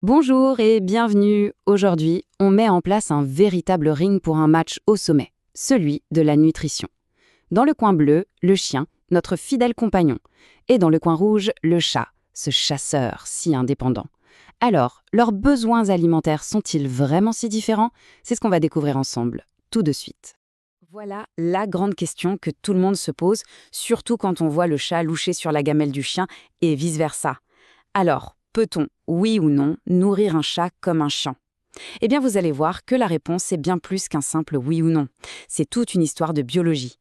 Bonjour et bienvenue. Aujourd'hui, on met en place un véritable ring pour un match au sommet, celui de la nutrition. Dans le coin bleu, le chien, notre fidèle compagnon. Et dans le coin rouge, le chat, ce chasseur si indépendant. Alors, leurs besoins alimentaires sont-ils vraiment si différents? C'est ce qu'on va découvrir ensemble, tout de suite. Voilà la grande question que tout le monde se pose, surtout quand on voit le chat loucher sur la gamelle du chien et vice-versa. Alors, peut-on, oui ou non, nourrir un chat comme un chien? Eh bien, vous allez voir que la réponse est bien plus qu'un simple oui ou non. C'est toute une histoire de biologie.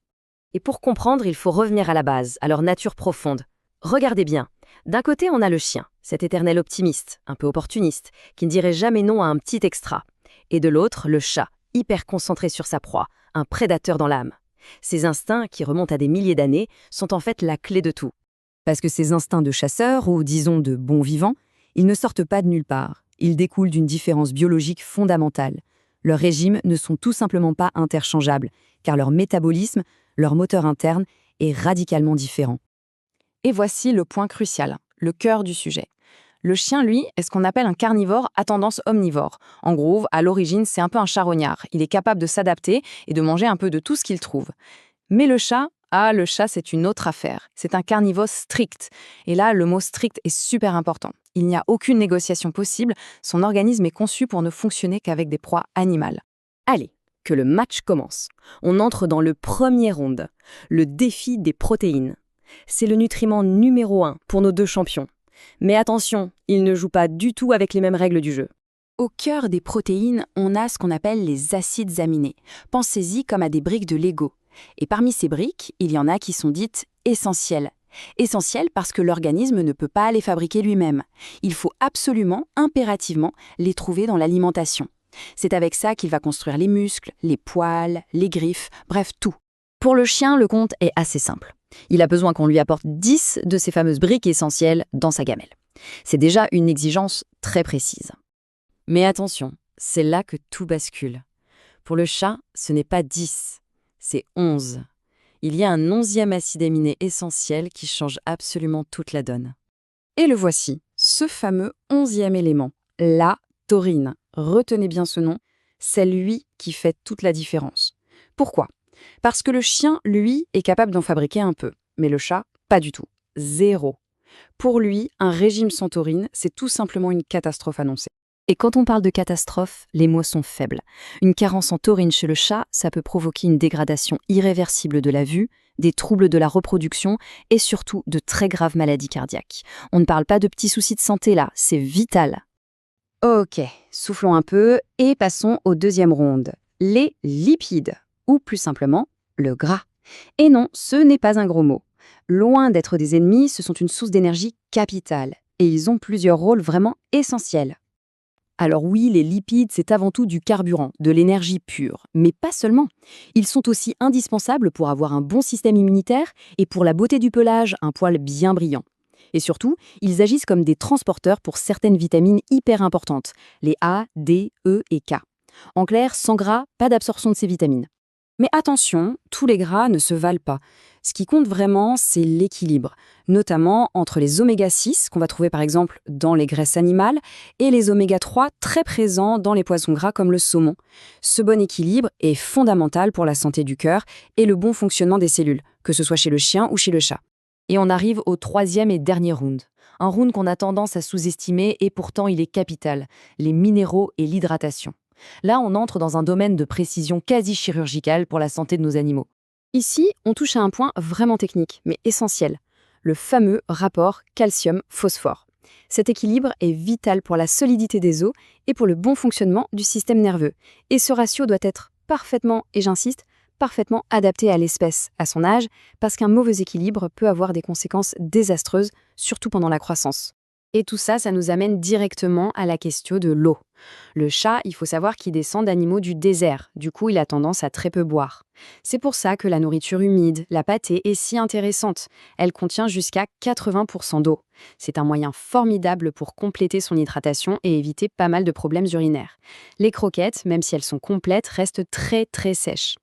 Et pour comprendre, il faut revenir à la base, à leur nature profonde. Regardez bien. D'un côté, on a le chien, cet éternel optimiste, un peu opportuniste, qui ne dirait jamais non à un petit extra. Et de l'autre, le chat, hyper concentré sur sa proie, un prédateur dans l'âme. Ces instincts, qui remontent à des milliers d'années, sont en fait la clé de tout. Parce que ces instincts de chasseur, ou disons de bon vivant, ils ne sortent pas de nulle part. Ils découlent d'une différence biologique fondamentale. Leurs régimes ne sont tout simplement pas interchangeables, car leur métabolisme, leur moteur interne, est radicalement différent. Et voici le point crucial, le cœur du sujet. Le chien, lui, est ce qu'on appelle un carnivore à tendance omnivore. En gros, à l'origine, c'est un peu un charognard. Il est capable de s'adapter et de manger un peu de tout ce qu'il trouve. Mais le chat, c'est une autre affaire. C'est un carnivore strict. Et là, le mot strict est super important. Il n'y a aucune négociation possible. Son organisme est conçu pour ne fonctionner qu'avec des proies animales. Allez, que le match commence. On entre dans le premier round, le défi des protéines. C'est le nutriment numéro 1 pour nos deux champions. Mais attention, ils ne jouent pas du tout avec les mêmes règles du jeu. Au cœur des protéines, on a ce qu'on appelle les acides aminés. Pensez-y comme à des briques de Lego. Et parmi ces briques, il y en a qui sont dites essentielles. Essentielles parce que l'organisme ne peut pas les fabriquer lui-même. Il faut absolument, impérativement, les trouver dans l'alimentation. C'est avec ça qu'il va construire les muscles, les poils, les griffes, bref tout. Pour le chien, le compte est assez simple. Il a besoin qu'on lui apporte 10 de ces fameuses briques essentielles dans sa gamelle. C'est déjà une exigence très précise. Mais attention, c'est là que tout bascule. Pour le chat, ce n'est pas 10, c'est 11. Il y a un 11e acide aminé essentiel qui change absolument toute la donne. Et le voici, ce fameux 11e élément, la taurine. Retenez bien ce nom, c'est lui qui fait toute la différence. Pourquoi? Parce que le chien, lui, est capable d'en fabriquer un peu, mais le chat, pas du tout. Zéro. Pour lui, un régime sans taurine, c'est tout simplement une catastrophe annoncée. Et quand on parle de catastrophe, les mots sont faibles. Une carence en taurine chez le chat, ça peut provoquer une dégradation irréversible de la vue, des troubles de la reproduction et surtout de très graves maladies cardiaques. On ne parle pas de petits soucis de santé là, c'est vital. Ok, soufflons un peu et passons au deuxième round. Les lipides, ou plus simplement, le gras. Et non, ce n'est pas un gros mot. Loin d'être des ennemis, ce sont une source d'énergie capitale. Et ils ont plusieurs rôles vraiment essentiels. Alors oui, les lipides, c'est avant tout du carburant, de l'énergie pure, mais pas seulement. Ils sont aussi indispensables pour avoir un bon système immunitaire et pour la beauté du pelage, un poil bien brillant. Et surtout, ils agissent comme des transporteurs pour certaines vitamines hyper importantes, les A, D, E et K. En clair, sans gras, pas d'absorption de ces vitamines. Mais attention, tous les gras ne se valent pas. Ce qui compte vraiment, c'est l'équilibre, notamment entre les oméga 6, qu'on va trouver par exemple dans les graisses animales, et les oméga 3 très présents dans les poissons gras comme le saumon. Ce bon équilibre est fondamental pour la santé du cœur et le bon fonctionnement des cellules, que ce soit chez le chien ou chez le chat. Et on arrive au troisième et dernier round. Un round qu'on a tendance à sous-estimer et pourtant il est capital, les minéraux et l'hydratation. Là, on entre dans un domaine de précision quasi chirurgicale pour la santé de nos animaux. Ici, on touche à un point vraiment technique, mais essentiel, le fameux rapport calcium-phosphore. Cet équilibre est vital pour la solidité des os et pour le bon fonctionnement du système nerveux. Et ce ratio doit être parfaitement, et j'insiste, parfaitement adapté à l'espèce, à son âge, parce qu'un mauvais équilibre peut avoir des conséquences désastreuses, surtout pendant la croissance. Et tout ça, ça nous amène directement à la question de l'eau. Le chat, il faut savoir qu'il descend d'animaux du désert, du coup il a tendance à très peu boire. C'est pour ça que la nourriture humide, la pâtée, est si intéressante. Elle contient jusqu'à 80% d'eau. C'est un moyen formidable pour compléter son hydratation et éviter pas mal de problèmes urinaires. Les croquettes, même si elles sont complètes, restent très très sèches.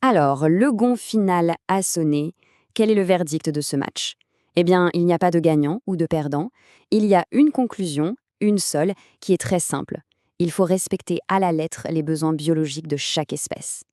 Alors, le gong final a sonné. Quel est le verdict de ce match? Eh bien, il n'y a pas de gagnant ou de perdant. Il y a une conclusion, une seule, qui est très simple. Il faut respecter à la lettre les besoins biologiques de chaque espèce.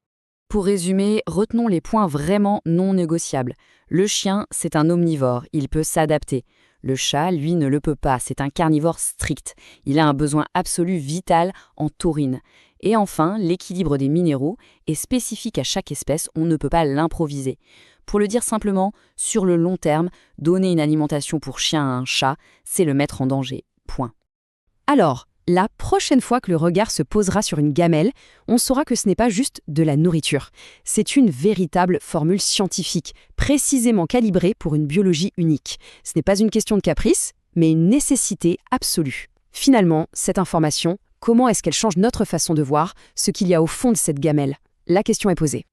Pour résumer, retenons les points vraiment non négociables. Le chien, c'est un omnivore, il peut s'adapter. Le chat, lui, ne le peut pas, c'est un carnivore strict. Il a un besoin absolu vital en taurine. Et enfin, l'équilibre des minéraux est spécifique à chaque espèce, on ne peut pas l'improviser. Pour le dire simplement, sur le long terme, donner une alimentation pour chien à un chat, c'est le mettre en danger. Point. Alors, la prochaine fois que le regard se posera sur une gamelle, on saura que ce n'est pas juste de la nourriture. C'est une véritable formule scientifique, précisément calibrée pour une biologie unique. Ce n'est pas une question de caprice, mais une nécessité absolue. Finalement, cette information, comment est-ce qu'elle change notre façon de voir ce qu'il y a au fond de cette gamelle? La question est posée.